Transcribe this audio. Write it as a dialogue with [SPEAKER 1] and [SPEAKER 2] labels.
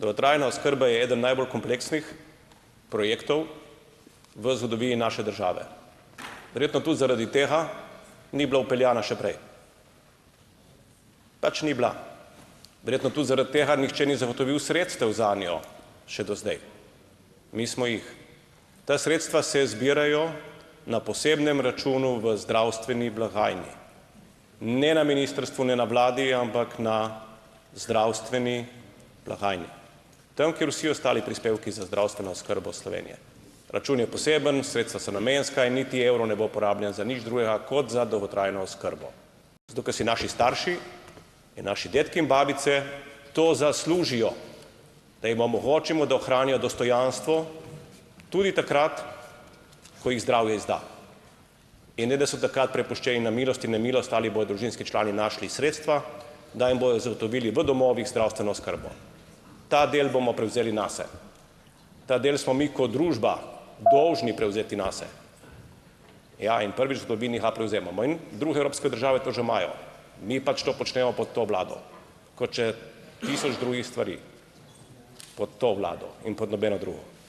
[SPEAKER 1] Dolgotrajna oskrba je eden najbolj kompleksnih projektov v zgodovini naše države. Verjetno tudi zaradi tega ni bila vpeljana še prej. Pač ni bila. Verjetno tudi zaradi tega nihče ni zagotovil sredstev zanjo še do zdaj. Mi smo jih. Ta sredstva se zbirajo na posebnem računu v zdravstveni blagajni. Ne na ministrstvu, ne na vladi, ampak na zdravstveni blagajni. Tam, kjer vsi ostali prispevki za zdravstveno oskrbo Slovenije. Račun je poseben, sredstva so namenska in niti evro ne bo porabljen za nič drugega kot za dolgotrajno oskrbo. Zato, ker si naši starši in naši dedki in babice to zaslužijo, da jim omogočimo, da ohranijo dostojanstvo tudi takrat, ko jih zdravje izda. In ne, da so takrat prepuščeni na milost in nemilost, ali bodo družinski člani našli sredstva, da jim bodo zagotovili v domovih zdravstveno oskrbo. Ta del bomo prevzeli nase. Ta del smo mi kot družba dolžni prevzeti nase. Ja, in prvič v zgodovini ga prevzemamo. In druge evropske države to že imajo. Mi pač to počnemo pod to vlado, kot še 1000 drugih stvari pod to vlado in pod nobeno drugo.